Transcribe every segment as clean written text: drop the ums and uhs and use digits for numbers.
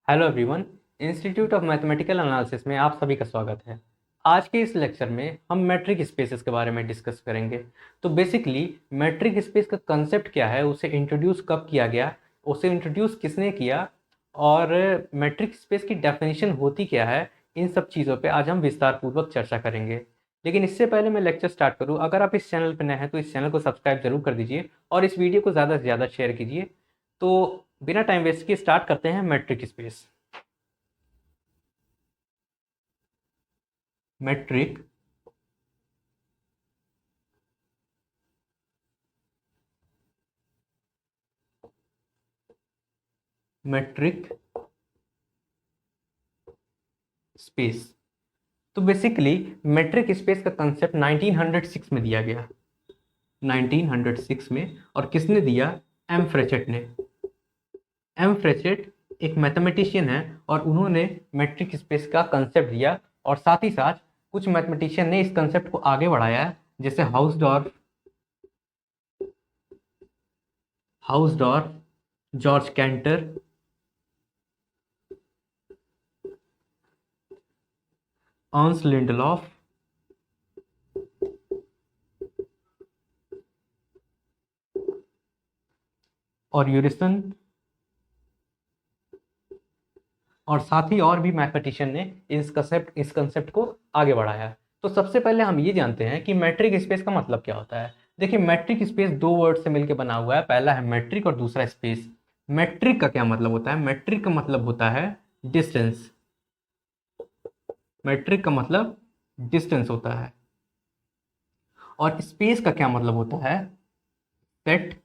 Hello everyone. Institute of mathematical analysis में आप सभी का स्वागत है। आज के इस लेक्चर में हम मैट्रिक स्पेसेस के बारे में डिस्कस करेंगे। तो बेसिकली मैट्रिक स्पेस का कंसेप्ट क्या है, उसे इंट्रोड्यूस कब किया गया, उसे इंट्रोड्यूस किसने किया और मैट्रिक स्पेस की डेफिनेशन होती क्या है, इन सब चीज़ों पे आज हम विस्तार पूर्वक चर्चा करेंगे। लेकिन इससे पहले मैं लेक्चर स्टार्ट करूँ, अगर आप इस चैनल पर नए हैं तो इस चैनल को सब्सक्राइब जरूर कर दीजिए और इस वीडियो को ज़्यादा से ज़्यादा शेयर कीजिए। तो बिना टाइम वेस्ट किए स्टार्ट करते हैं metric space. Metric metric space. तो बेसिकली मैट्रिक स्पेस का कंसेप्ट 1906 में दिया गया, 1906 में। और किसने दिया? एम फ्रेचेट ने। एम फ्रेचेट एक मैथमेटिशियन है और उन्होंने मैट्रिक स्पेस का कंसेप्ट दिया और साथ ही साथ कुछ मैथमेटिशियन ने इस कंसेप्ट को आगे बढ़ाया, जैसे हाउसडॉर्फ, जॉर्ज कैंटर, अर्न्स्ट लिंडलॉफ और यूरिसन, और साथ ही और भी मैथमेटिशियन ने इस कंसेप्ट को आगे बढ़ाया। तो सबसे पहले हम ये जानते हैं कि मैट्रिक स्पेस का मतलब क्या होता है। देखिए, मैट्रिक स्पेस दो वर्ड से मिलकर बना हुआ है, पहला है मैट्रिक और दूसरा स्पेस। मैट्रिक का क्या मतलब होता है? मैट्रिक का मतलब होता है डिस्टेंस। मैट्रिक का मतलब डिस्टेंस होता है। और स्पेस का क्या मतलब होता है? Set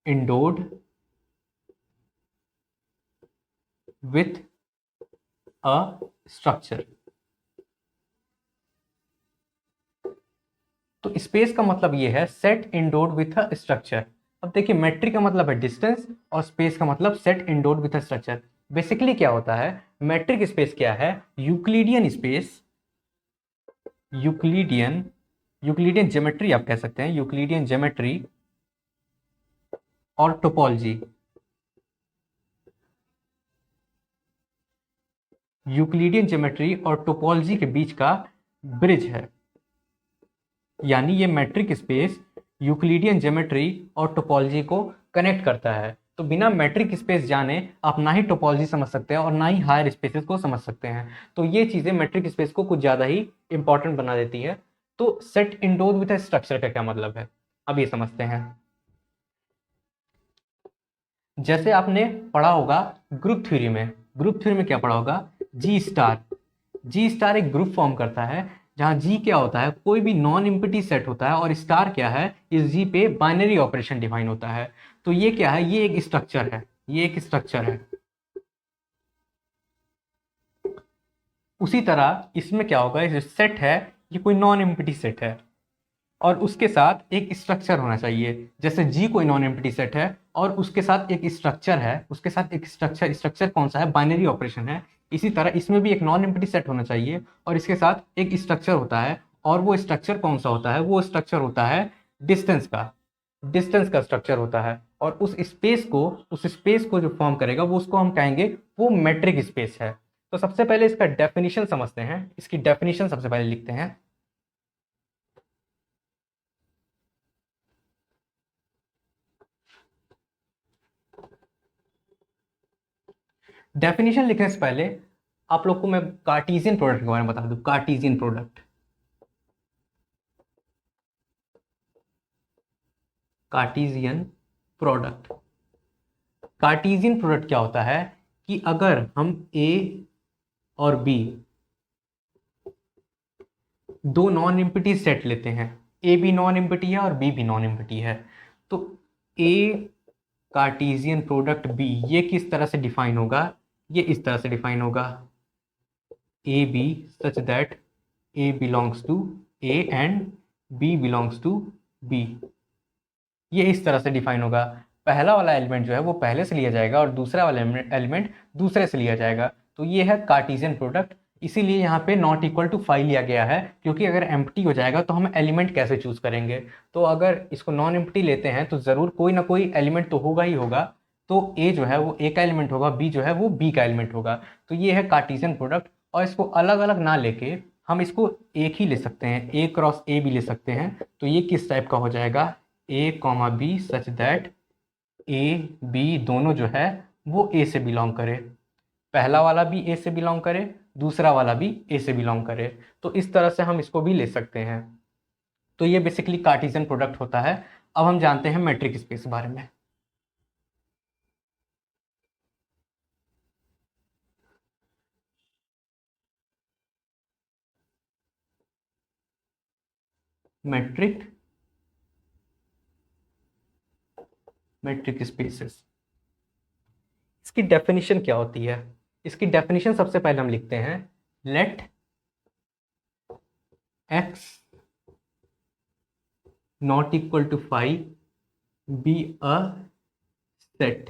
endowed with a structure. तो स्पेस का मतलब ये है set endowed with a structure. अब देखिए, मैट्रिक का मतलब है डिस्टेंस और स्पेस का मतलब set endowed with a structure. Basically क्या होता है मैट्रिक स्पेस? क्या है? Euclidean space, Euclidean Euclidean geometry आप कह सकते हैं, यूक्लिडियन ज्योमेट्री और टोपोलॉजी। यूक्लिडियन ज्योमेट्री और टोपोलॉजी के बीच का ब्रिज है। यानी ये मैट्रिक स्पेस यूक्लिडियन ज्योमेट्री और टोपोलॉजी को कनेक्ट करता है। तो बिना मैट्रिक स्पेस जाने आप ना ही टोपोलॉजी समझ सकते हैं और ना ही हायर स्पेसेस को समझ सकते हैं। तो ये चीज़ें मैट्रिक स्पेस को कुछ ज़्यादा ही इंपॉर्टेंट बना देती है। तो सेट इंडोर विद स्ट्रक्चर का क्या मतलब है, अब ये समझते हैं। जैसे आपने पढ़ा होगा ग्रुप थ्योरी में, क्या पढ़ा होगा? जी स्टार। जी स्टार एक ग्रुप फॉर्म करता है जहां जी क्या होता है? कोई भी नॉन एम्प्टी सेट होता है और स्टार क्या है? इस जी पे बाइनरी ऑपरेशन डिफाइन होता है। तो ये क्या है? ये एक स्ट्रक्चर है, ये एक स्ट्रक्चर है। उसी तरह इसमें क्या होगा? ये सेट है, ये कोई नॉन एम्प्टी सेट है और उसके साथ एक स्ट्रक्चर होना चाहिए। जैसे जी कोई नॉन एम्प्टी सेट है और उसके साथ एक स्ट्रक्चर है, उसके साथ एक स्ट्रक्चर। स्ट्रक्चर कौन सा है? बाइनरी ऑपरेशन है। इसी तरह इसमें भी एक नॉन एम्प्टी सेट होना चाहिए और इसके साथ एक स्ट्रक्चर होता है। और वो स्ट्रक्चर कौन सा होता है? वो स्ट्रक्चर होता है डिस्टेंस का। डिस्टेंस का स्ट्रक्चर होता है और उस स्पेस को जो फॉर्म करेगा वो उसको हम कहेंगे वो मेट्रिक स्पेस है। तो सबसे पहले इसका डेफिनेशन समझते हैं। इसकी डेफिनेशन सबसे पहले लिखते हैं। डेफिनेशन लिखने से पहले आप लोग को मैं कार्टेशियन प्रोडक्ट के बारे में बता दूं। Cartesian product, Cartesian product Cartesian product क्या होता है कि अगर हम ए और बी दो नॉन एम्प्टी सेट लेते हैं, ए भी नॉन एम्प्टी है और बी भी नॉन एम्प्टी है, तो ए कार्टेशियन प्रोडक्ट बी ये किस तरह से डिफाइन होगा? ये इस तरह से डिफाइन होगा, A B such that A belongs to A and B belongs to B. ये इस तरह से डिफाइन होगा। पहला वाला एलिमेंट जो है वो पहले से लिया जाएगा और दूसरा वाला एलिमेंट दूसरे से लिया जाएगा। तो ये है कार्टेशियन प्रोडक्ट। इसीलिए यहाँ पे नॉट इक्वल टू 5 लिया गया है, क्योंकि अगर एम्प्टी हो जाएगा तो हम एलिमेंट कैसे चूज करेंगे? तो अगर इसको नॉन एम्प्टी लेते हैं तो ज़रूर कोई ना कोई एलिमेंट तो होगा ही होगा। तो ए जो है वो ए का एलिमेंट होगा, बी जो है वो बी का एलिमेंट होगा। तो ये है कार्टेशियन प्रोडक्ट। और इसको अलग अलग ना लेके हम इसको एक ही ले सकते हैं, ए क्रॉस ए भी ले सकते हैं। तो ये किस टाइप का हो जाएगा, A comma B such that A B दोनों जो है वो ए से बिलोंग करे, पहला वाला भी ए से बिलोंग करे, दूसरा वाला भी ए से बिलोंग करे। तो इस तरह से हम इसको भी ले सकते हैं। तो ये बेसिकली कार्टेशियन प्रोडक्ट होता है। अब हम जानते हैं मैट्रिक स्पेस के बारे में। मैट्रिक स्पेसेस, इसकी डेफिनेशन क्या होती है? इसकी डेफिनेशन सबसे पहले हम लिखते हैं, let X not equal to 5 be a set.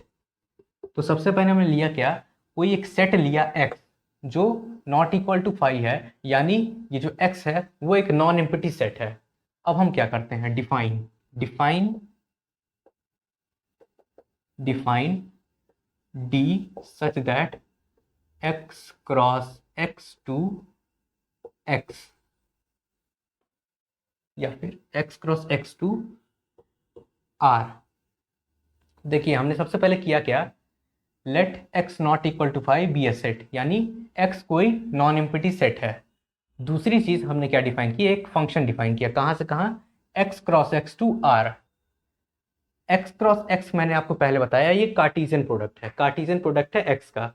तो सबसे पहले हमने लिया क्या, कोई एक सेट लिया x जो नॉट इक्वल टू 5 है, यानी ये जो x है वो एक नॉन एम्प्टी सेट है। अब हम क्या करते हैं, define define define d such that x cross x to x, या फिर x cross x to r। देखिए हमने सबसे पहले किया क्या, let x not equal to 5 be a set, यानी x कोई नॉन एम्प्टी सेट है। दूसरी चीज हमने क्या डिफाइन की, एक फंक्शन डिफाइन किया, कहां से कहां, x cross x to r। x cross x मैंने आपको पहले बताया ये कार्टेशियन प्रोडक्ट है, कार्टेशियन प्रोडक्ट है x का।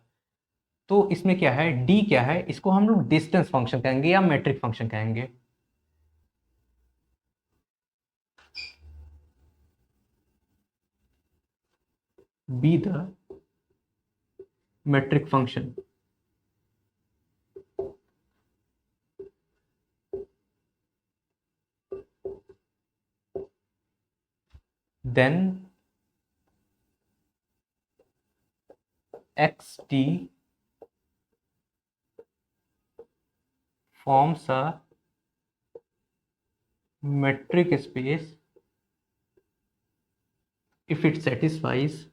तो इसमें क्या है, d क्या है, इसको हम लोग डिस्टेंस फंक्शन कहेंगे या मैट्रिक फंक्शन कहेंगे। Be the metric function, then xt forms a metric space if it satisfies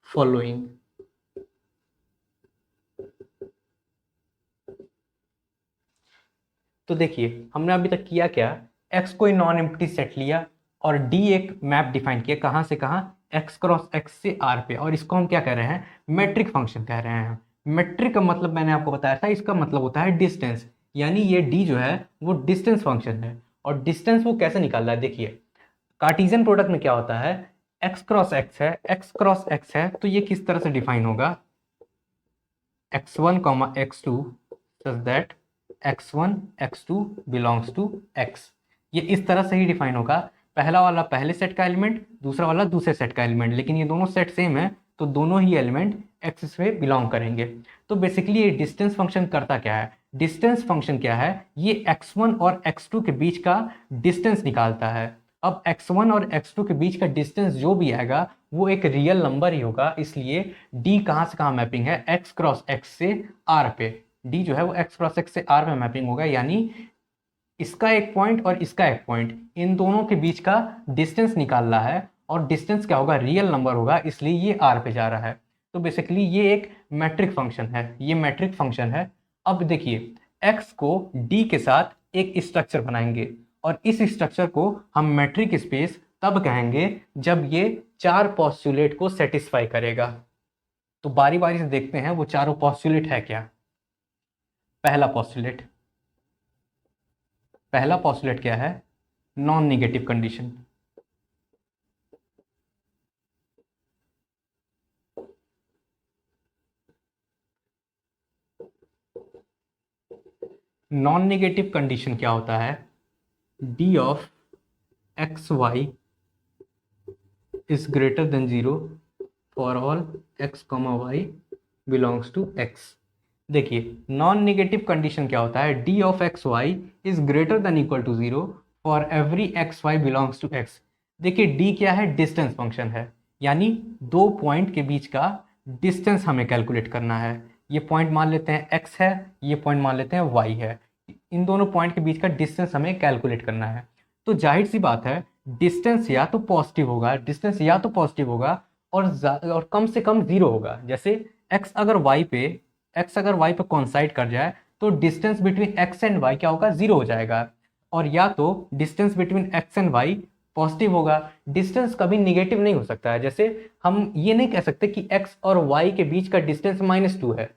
following। तो देखिए हमने अभी तक किया क्या, x कोई नॉन एम्प्टी सेट लिया और d एक मैप डिफाइन किया, कहां से कहां, x क्रॉस x से r पे, और इसको हम क्या कह रहे हैं, मैट्रिक फंक्शन कह रहे हैं। मैट्रिक का मतलब मैंने आपको बताया था, इसका मतलब होता है डिस्टेंस, यानी ये d जो है वो डिस्टेंस फंक्शन है। और डिस्टेंस वो कैसे निकाल रहा है, देखिए कार्टेशियन प्रोडक्ट में क्या होता है, x क्रॉस x है, x क्रॉस x है, तो ये किस तरह से डिफाइन होगा, x1 x2 such that x1 x2 belongs to x। ये इस तरह से ही डिफाइन होगा, पहला वाला पहले सेट का एलिमेंट, दूसरा वाला दूसरे सेट का एलिमेंट, लेकिन ये दोनों सेट सेम है तो दोनों ही एलिमेंट x से बिलोंग करेंगे। तो बेसिकली ये डिस्टेंस फंक्शन करता क्या है, डिस्टेंस फंक्शन क्या है, ये x1 और x2 के बीच का डिस्टेंस निकालता है। अब x1 और x2 के बीच का डिस्टेंस जो भी आएगा वो एक रियल नंबर ही होगा, इसलिए d कहाँ से कहाँ मैपिंग है, x क्रॉस x से r पे, d जो है वो x क्रॉस x से r पे मैपिंग होगा, यानी इसका एक पॉइंट और इसका एक पॉइंट, इन दोनों के बीच का डिस्टेंस निकाल रहा है, और डिस्टेंस क्या होगा, रियल नंबर होगा, इसलिए ये r पे जा रहा है। तो बेसिकली ये एक मैट्रिक फंक्शन है, ये मैट्रिक फंक्शन है। अब देखिए x को d के साथ एक स्ट्रक्चर बनाएंगे, और इस स्ट्रक्चर को हम मैट्रिक स्पेस तब कहेंगे जब ये चार पॉस्टुलेट को सेटिस्फाई करेगा। तो बारी बारी से देखते हैं वो चारों पॉस्टुलेट है क्या। पहला पॉस्टुलेट क्या है, non negative condition. Non negative condition क्या होता है, d of X Y is greater than 0 for all x, y belongs to x। देखिए नॉन नेगेटिव कंडीशन क्या होता है, d of X Y is greater than equal to 0 for every X Y belongs to x। देखिए d क्या है, distance function है, यानी दो पॉइंट के बीच का डिस्टेंस हमें कैलकुलेट करना है। ये पॉइंट मान लेते हैं x है, ये पॉइंट मान लेते हैं y है, इन दोनों पॉइंट के बीच का डिस्टेंस हमें कैलकुलेट करना है। तो जाहिर सी बात है डिस्टेंस या तो पॉजिटिव होगा, डिस्टेंस या तो पॉजिटिव होगा और कम से कम जीरो होगा। जैसे x अगर y पे कोइंसाइड कर जाए तो distance between x and y क्या होगा, जीरो हो जाएगा। और या तो distance between x and y positive होगा। डिस्टेंस कभी निगेटिव नहीं हो सकता है। जैसे हम ये नहीं कह सकते कि x और y के बीच का डिस्टेंस -2 है,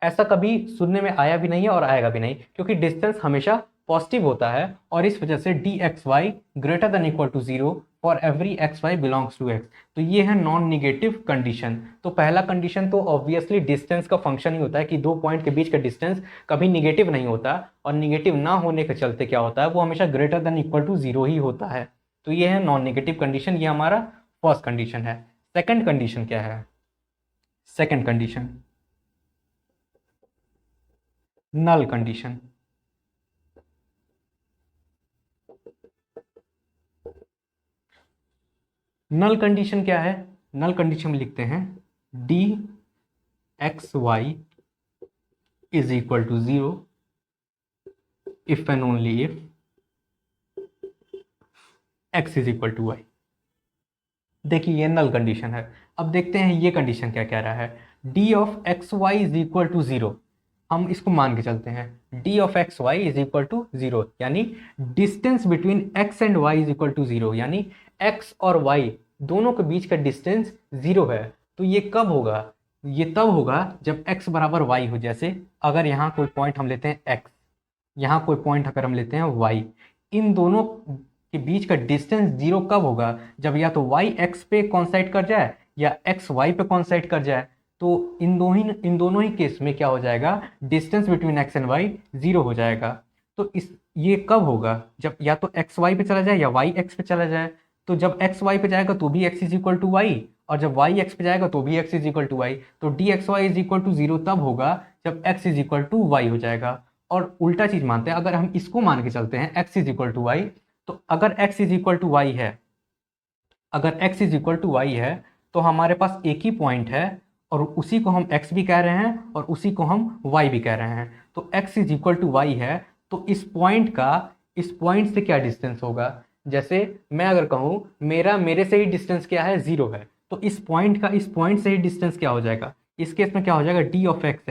ऐसा कभी सुनने में आया भी नहीं है और आएगा भी नहीं, क्योंकि डिस्टेंस हमेशा पॉजिटिव होता है। और इस वजह से dxy greater than equal to 0 for every xy belongs to x। तो ये है नॉन निगेटिव कंडीशन। तो पहला कंडीशन तो ऑब्वियसली डिस्टेंस का फंक्शन ही होता है कि दो पॉइंट के बीच का डिस्टेंस कभी निगेटिव नहीं होता, और निगेटिव ना होने के चलते क्या होता है, वो हमेशा ग्रेटर देन इक्वल टू 0 ही होता है। तो ये है नॉन निगेटिव कंडीशन, ये हमारा फर्स्ट कंडीशन है। सेकेंड कंडीशन क्या है? Second condition null condition. Null condition क्या है? नल कंडीशन में लिखते हैं D x Y is equal to 0 if and only if x is equal to Y. देखिए ये नल कंडीशन है। अब देखते हैं ये कंडीशन क्या कह रहा है। D of X Y is equal to 0, हम इसको मान के चलते हैं D of X Y is equal to 0, यानी distance between x and y is equal to 0, यानी x और y दोनों के बीच का डिस्टेंस 0 है। तो ये कब होगा? ये तब होगा जब x बराबर y हो। जैसे अगर यहाँ कोई पॉइंट हम लेते हैं x, यहाँ कोई पॉइंट अगर हम लेते हैं y, इन दोनों के बीच का डिस्टेंस 0 कब होगा? जब या तो y x पे कॉन्साइड कर जाए या x y पे कॉन्साइड कर जाए। तो इन दोनों ही केस में क्या हो जाएगा, distance between x and y 0 हो जाएगा। तो ये कब होगा? जब या तो x y पे चला जाए या y x पे चला जाए। तो जब x y पे जाएगा तो भी x is equal to y, और जब y x पे जाएगा तो भी x is equal to Y. तो d x Y is equal to 0 तब होगा जब x is equal to Y हो जाएगा। और उल्टा चीज मानते हैं, अगर हम इसको मान के चलते हैं x is equal to Y, तो अगर x is equal to Y है, अगर x is equal to Y है तो हमारे पास एक ही पॉइंट है, और उसी को हम x भी कह रहे हैं और उसी को हम y भी कह रहे हैं। तो x is equal to Y है, तो इस पॉइंट से क्या डिस्टेंस होगा? जैसे मैं अगर कहूँ मेरे से ही डिस्टेंस क्या है, 0 है, तो इस पॉइंट से ही डिस्टेंस क्या हो जाएगा? इस केस में क्या हो जाएगा, डी ऑफ एक्स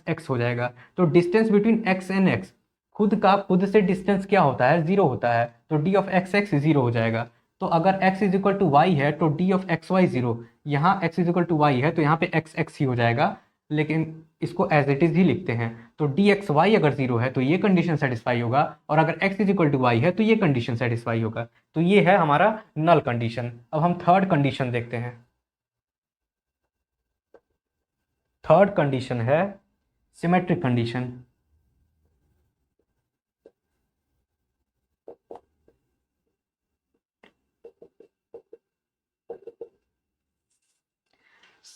एक्स हो जाएगा। तो distance between x and x खुद से डिस्टेंस क्या होता है, 0 होता है। तो डी ऑफ एक्स एक्स 0 हो जाएगा। तो अगर x is equal to Y है तो डी ऑफ एक्स वाई 0, यहाँ x is equal to Y है तो यहाँ पे x x ही हो जाएगा, लेकिन इसको एज इट इज ही लिखते हैं। तो डी एक्स वाई अगर 0 है तो ये कंडीशन सेटिस्फाई होगा, और अगर x is equal to Y है तो ये कंडीशन सेटिस्फाई होगा। तो ये है हमारा नल कंडीशन। अब हम थर्ड कंडीशन देखते हैं। थर्ड कंडीशन है सिमेट्रिक कंडीशन।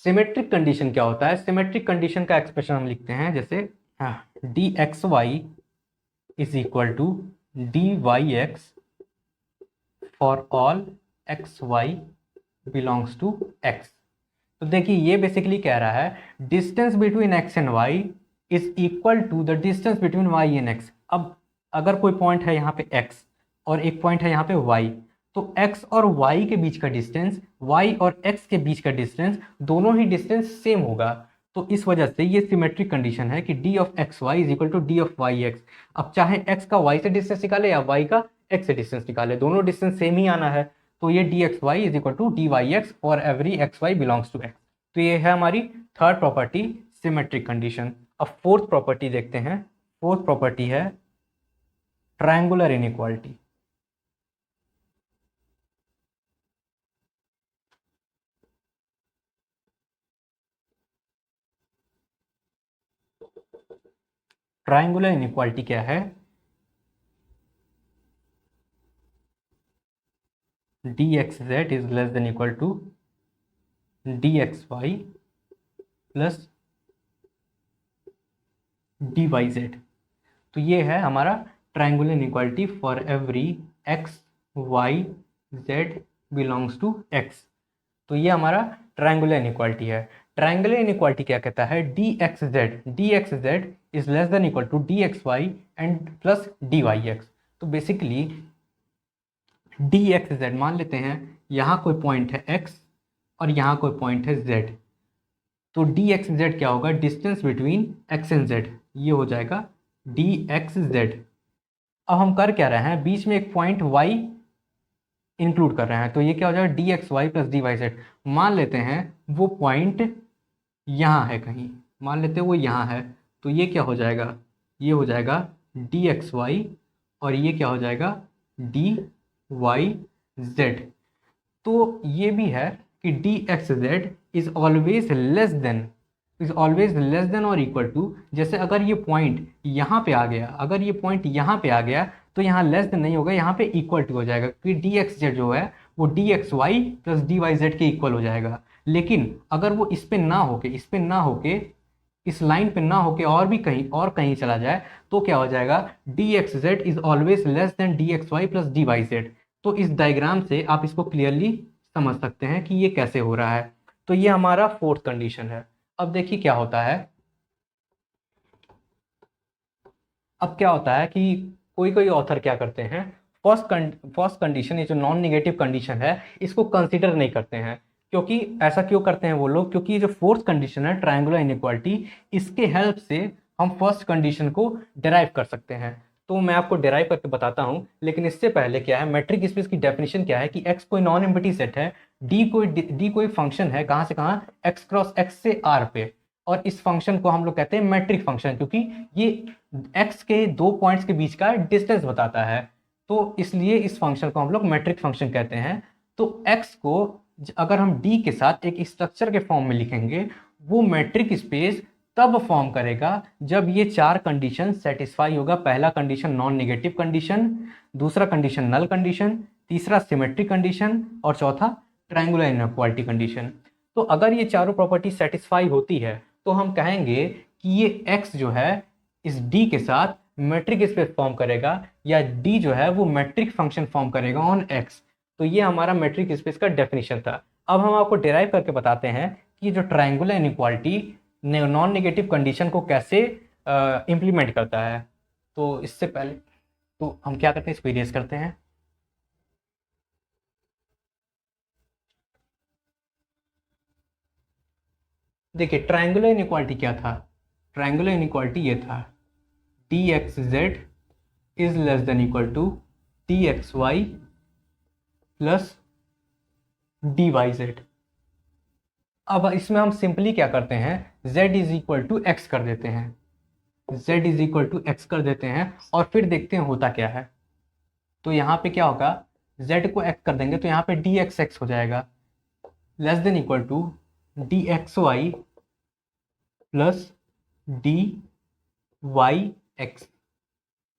सिमेट्रिक कंडीशन क्या होता है? सिमेट्रिक कंडीशन का एक्सप्रेशन हम लिखते हैं जैसे D x Y is equal to D Y X for all X Y belongs to X. तो देखिए ये बेसिकली कह रहा है distance between X and Y is equal to the distance between Y and X. अब अगर कोई point है यहाँ पे x और एक पॉइंट है यहाँ पे y, तो x और y के बीच का डिस्टेंस, y और x के बीच का डिस्टेंस, दोनों ही डिस्टेंस सेम होगा। तो इस वजह से ये सिमेट्रिक कंडीशन है कि D of X Y is equal to D of Y X. अब चाहे x का y से डिस्टेंस निकाले या y का x से डिस्टेंस निकाले, दोनों डिस्टेंस सेम ही आना है। तो ये D x Y is equal to D Y X for every X Y belongs to X. तो ये है हमारी थर्ड प्रॉपर्टी, सिमेट्रिक कंडीशन। अब फोर्थ प्रॉपर्टी देखते हैं। फोर्थ प्रॉपर्टी है ट्रायंगुलर इनइक्वालिटी। ट्रायंगुलर इनइक्वालिटी क्या है? D X Z is less than equal to D x Y plus D Y Z. तो ये है हमारा triangular inequality for every X Y Z belongs to X. तो ये हमारा ट्रायंगुलर इनइक्वालिटी है। ट्रायंगुलर इनइक्वालिटी क्या कहता है? D X Z is less than equal to D x Y and plus D Y X. तो बेसिकली डी एक्स जेड मान लेते हैं यहाँ कोई पॉइंट है एक्स और यहाँ कोई पॉइंट है जेड, तो डी एक्स जेड क्या होगा, distance between X and Z, ये हो जाएगा डी एक्स जेड। अब हम कर क्या रहे हैं, बीच में एक पॉइंट वाई इंक्लूड कर रहे हैं, तो ये क्या हो जाएगा D x Y plus D Y Z. मान लेते हैं वो पॉइंट यहाँ है कहीं, मान लेते हैं वो यहाँ है, तो ये क्या हो जाएगा, ये हो जाएगा डी एक्स वाई और ये क्या हो जाएगा डी वाई जेड। तो ये भी है कि D X Z is always less then और इक्वल टू, जैसे अगर ये पॉइंट यहाँ पे आ गया, अगर ये पॉइंट यहाँ पे आ गया तो यहाँ लेस देन नहीं होगा, यहाँ पे इक्वल टू हो जाएगा, क्योंकि डी एक्स जेड जो है वो D x Y plus D Y Z के इक्वल हो जाएगा। लेकिन अगर वो इस पे ना होके इस लाइन पे ना होके और भी कहीं चला जाए, तो क्या हो जाएगा, D X Z is always less than D x Y plus D Y Z. तो इस डायग्राम से आप इसको क्लियरली समझ सकते हैं कि ये कैसे हो रहा है। तो ये हमारा फोर्थ कंडीशन है। अब देखिए क्या होता है, अब क्या होता है कि कोई ऑथर क्या करते हैं, फर्स्ट कंडीशन, ये जो नॉन नेगेटिव कंडीशन है, इसको कंसीडर नहीं करते हैं। क्योंकि ऐसा क्यों करते हैं वो लोग, क्योंकि ये जो फोर्थ कंडीशन है ट्रायंगुलर इनइक्वालिटी, इसके हेल्प से हम फर्स्ट कंडीशन को डिराइव कर सकते हैं। तो मैं आपको डिराइव करके बताता हूँ, लेकिन इससे पहले क्या है, मैट्रिक स्पेस की डेफिनेशन क्या है कि एक्स कोई नॉन एम्प्टी सेट है, डी कोई फंक्शन है, कहाँ से कहाँ, एक्स क्रॉस एक्स से आर पे, और इस फंक्शन को हम लोग कहते हैं मैट्रिक फंक्शन, क्योंकि ये एक्स के दो पॉइंट्स के बीच का डिस्टेंस बताता है, तो इसलिए इस फंक्शन को हम लोग मैट्रिक फंक्शन कहते हैं। तो एक्स को अगर हम डी के साथ एक स्ट्रक्चर के फॉर्म में लिखेंगे, वो मैट्रिक स्पेस तब फॉर्म करेगा जब ये चार कंडीशन सेटिस्फाई होगा। पहला कंडीशन नॉन नेगेटिव कंडीशन, दूसरा कंडीशन नल कंडीशन, तीसरा सिमेट्रिक कंडीशन और चौथा ट्रायंगुलर इनइक्वालिटी कंडीशन। तो अगर ये चारों प्रॉपर्टी सेटिस्फाई होती है तो हम कहेंगे कि ये x जो है इस d के साथ मैट्रिक स्पेस फॉर्म करेगा, या d जो है वो मैट्रिक फंक्शन फॉर्म करेगा ऑन x। तो ये हमारा मैट्रिक स्पेस का डेफिनेशन था। अब हम आपको डिराइव करके बताते हैं कि जो triangular inequality non negative condition को कैसे इम्प्लीमेंट करता है। तो इससे पहले तो हम क्या करते हैं, इसको इरेज करते हैं। देखिए ट्रायंगुलर इनइक्वालिटी क्या था, ट्रायंगुलर इनइक्वालिटी ये था, D X Z is less than equal to D x Y plus D Y Z. अब इसमें हम सिंपली क्या करते हैं, z is equal to X कर देते हैं, z is equal to X कर देते हैं और फिर देखते हैं होता क्या है। तो यहाँ पे क्या होगा, z को x कर देंगे तो यहाँ पे डी एक्स एक्स हो जाएगा, less than equal to D x Y plus D Y X,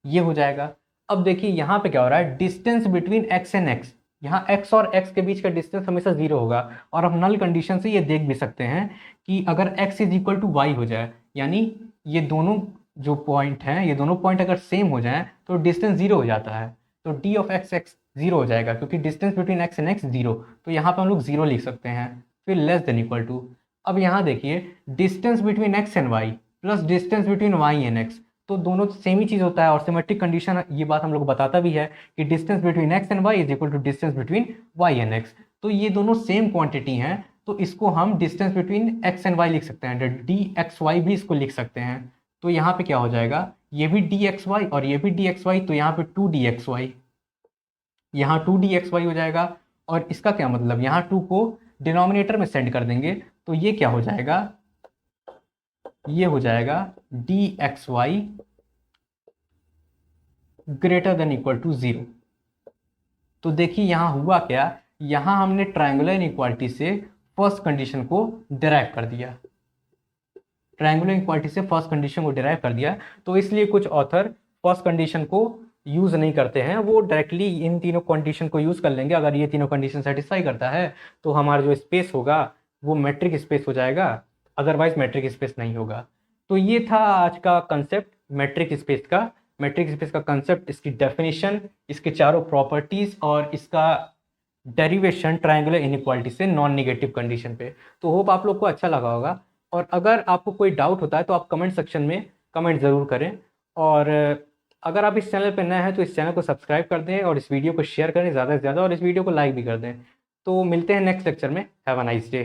ये हो जाएगा। अब देखिए यहाँ पे क्या हो रहा है, distance between x and x, यहाँ x और x के बीच का डिस्टेंस हमेशा 0 होगा। और हम नल कंडीशन से ये देख भी सकते हैं कि अगर x is equal to Y हो जाए, यानी ये दोनों जो पॉइंट हैं, ये दोनों पॉइंट अगर सेम हो जाएं तो डिस्टेंस 0 हो जाता है। तो d ऑफ x x 0 हो जाएगा, क्योंकि distance between x and x 0, तो यहाँ पे हम लोग 0 लिख सकते हैं। फिर लेस देन इक्वल टू, अब यहाँ देखिए distance between x and y plus distance between y and x, तो दोनों सेम ही चीज़ होता है। और सिमेट्रिक कंडीशन ये बात हम लोग बताता भी है कि distance between x and y is equal to distance between y and x। तो ये दोनों सेम क्वांटिटी हैं, तो इसको हम distance between x and y लिख सकते हैं, डी एक्स वाई भी इसको लिख सकते हैं। तो यहाँ पे क्या हो जाएगा, ये भी डी एक्स वाई और ये भी डी एक्स वाई, तो यहाँ पे 2 dxy, यहाँ 2 dxy हो जाएगा। और इसका क्या मतलब, यहाँ 2 को डिनोमिनेटर में सेंड कर देंगे, तो ये क्या हो जाएगा, ये हो जाएगा D x Y greater than equal to 0। तो देखिए यहाँ हुआ क्या, यहाँ हमने ट्रायंगुलर इनइक्वालिटी से फर्स्ट कंडीशन को डिराइव कर दिया, ट्रायंगुलर इनइक्वालिटी से फर्स्ट कंडीशन को डिराइव कर दिया। तो इसलिए कुछ ऑथर फर्स्ट कंडीशन को यूज़ नहीं करते हैं, वो डायरेक्टली इन तीनों कंडीशन को यूज़ कर लेंगे। अगर ये तीनों कंडीशन सेटिस्फाई करता है तो हमारा जो स्पेस होगा वो मैट्रिक स्पेस हो जाएगा, अदरवाइज मैट्रिक स्पेस नहीं होगा। तो ये था आज का कंसेप्ट मैट्रिक स्पेस का, मैट्रिक स्पेस का कंसेप्ट, इसकी डेफिनेशन, इसके चारों प्रॉपर्टीज़ और इसका डेरिवेशन ट्रायंगुलर इनइक्वालिटी से नॉन नेगेटिव कंडीशन पे। तो होप आप लोग को अच्छा लगा होगा, और अगर आपको कोई डाउट होता है तो आप कमेंट सेक्शन में कमेंट ज़रूर करें। और अगर आप इस चैनल पर नए हैं तो इस चैनल को सब्सक्राइब कर दें और इस वीडियो को शेयर करें ज़्यादा से ज़्यादा और इस वीडियो को लाइक भी कर दें। तो मिलते हैं नेक्स्ट लेक्चर में। Have a nice day.